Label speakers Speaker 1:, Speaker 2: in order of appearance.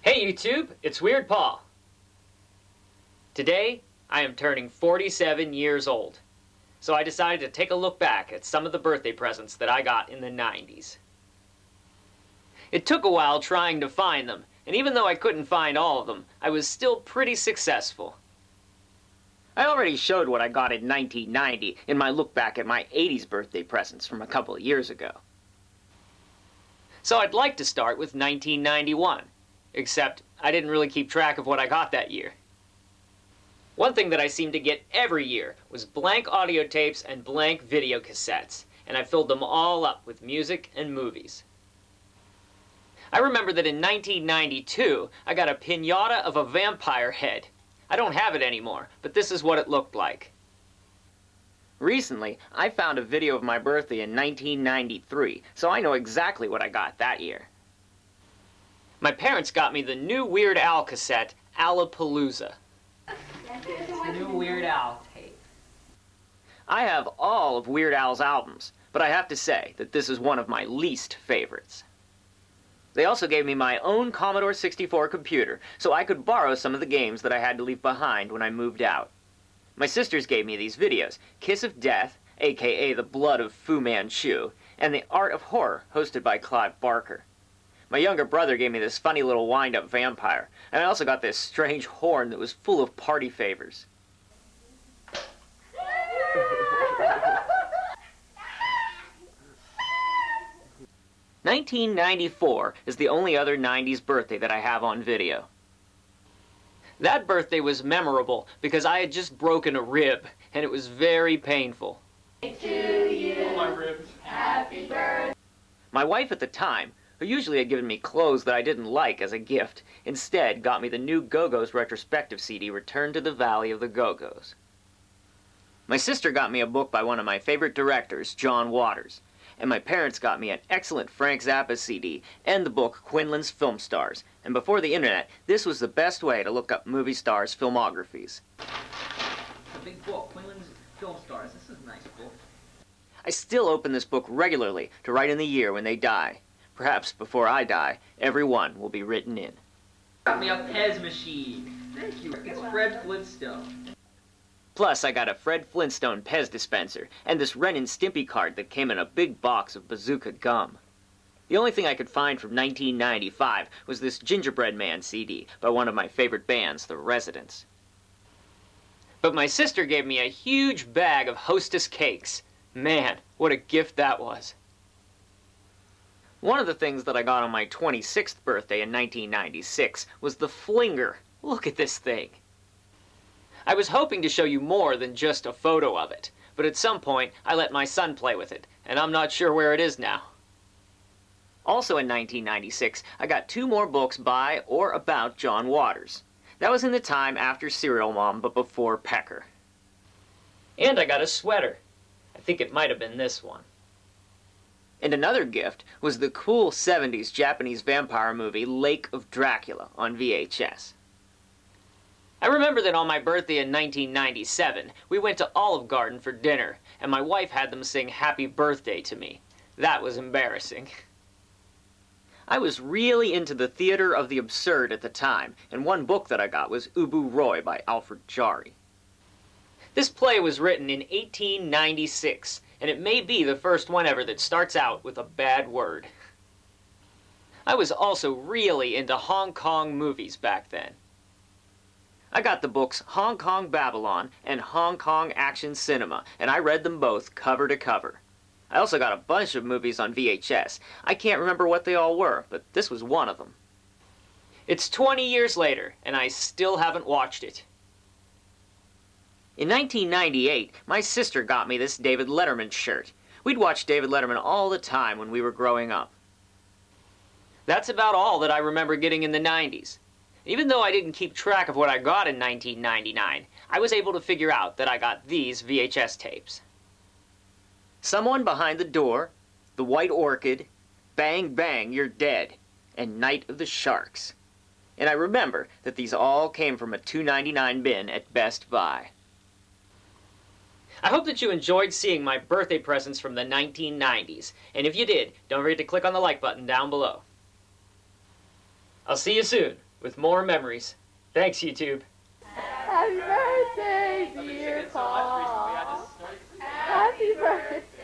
Speaker 1: Hey YouTube, it's Weird Paul. Today, I am turning 47 years old. So I decided to take a look back at some of the birthday presents that I got in the 90s. It took a while trying to find them, and even though I couldn't find all of them, I was still pretty successful. I already showed what I got in 1990 in my look back at my 80s birthday presents from a couple of years ago. So I'd like to start with 1991. Except, I didn't really keep track of what I got that year. One thing that I seemed to get every year was blank audio tapes and blank video cassettes, and I filled them all up with music and movies. I remember that in 1992, I got a piñata of a vampire head. I don't have it anymore, but this is what it looked like. Recently, I found a video of my birthday in 1993, so I know exactly what I got that year. My parents got me the new Weird Al cassette, Alapalooza. The new Weird Al tape. I have all of Weird Al's albums, but I have to say that this is one of my least favorites. They also gave me my own Commodore 64 computer, so I could borrow some of the games that I had to leave behind when I moved out. My sisters gave me these videos, Kiss of Death, aka The Blood of Fu Manchu, and The Art of Horror, hosted by CLIVE Barker. My younger brother gave me this funny little wind-up vampire, and I also got this strange horn that was full of party favors. 1994 is the only other 90s birthday that I have on video. That birthday was memorable because I had just broken a rib, and it was very painful.
Speaker 2: To you, my ribs. Happy birthday.
Speaker 1: My wife at the time, who usually had given me clothes that I didn't like as a gift, instead got me the new Go-Go's retrospective CD, Return to the Valley of the Go-Go's. My sister got me a book by one of my favorite directors, John Waters, and my parents got me an excellent Frank Zappa CD and the book QUINLAN'S Film Stars, and before the internet, this was the best way to look up movie stars' filmographies.
Speaker 3: A big book, QUINLAN'S Film Stars. This is a nice book.
Speaker 1: I still open this book regularly to write in the year when they die. Perhaps before I die, every one will be written in.
Speaker 3: Got me a Pez machine. Thank you. It's Fred Flintstone.
Speaker 1: Plus, I got a Fred Flintstone Pez dispenser and this Ren and Stimpy card that came in a big box of Bazooka gum. The only thing I could find from 1995 was this Gingerbread Man CD by one of my favorite bands, The Residents. But my sister gave me a huge bag of Hostess cakes. Man, what a gift that was. One of the things that I got on my 26th birthday in 1996 was the Flinger. Look at this thing. I was hoping to show you more than just a photo of it, but at some point I let my son play with it, and I'm not sure where it is now. Also in 1996, I got 2 more books by or about John Waters. That was in the time after Serial Mom, but before Pecker. And I got a sweater. I think it might have been this one. And another gift was the cool 70s Japanese vampire movie Lake of Dracula on VHS. I remember that on my birthday in 1997, we went to Olive Garden for dinner, and my wife had them sing Happy Birthday to me. That was embarrassing. I was really into the theater of the absurd at the time, and one book that I got was Ubu Roy by Alfred Jarry. This play was written in 1896, and it may be the first one ever that starts out with a bad word. I was also really into Hong Kong movies back then. I got the books Hong Kong Babylon and Hong Kong Action Cinema, and I read them both cover to cover. I also got a bunch of movies on VHS. I can't remember what they all were, but this was one of them. It's 20 years later, and I still haven't watched it. In 1998, my sister got me this David Letterman shirt. We'd watch David Letterman all the time when we were growing up. That's about all that I remember getting in the 90s. Even though I didn't keep track of what I got in 1999, I was able to figure out that I got these VHS tapes. Someone Behind the Door, The White Orchid, Bang Bang You're Dead, and Night of the Sharks. And I remember that these all came from a $2.99 bin at Best Buy. I hope that you enjoyed seeing my birthday presents from the 1990s, and if you did, don't forget to click on the like button down below. I'll see you soon. with more memories. Thanks, YouTube.
Speaker 2: Happy birthday, dear Paul. Happy birthday.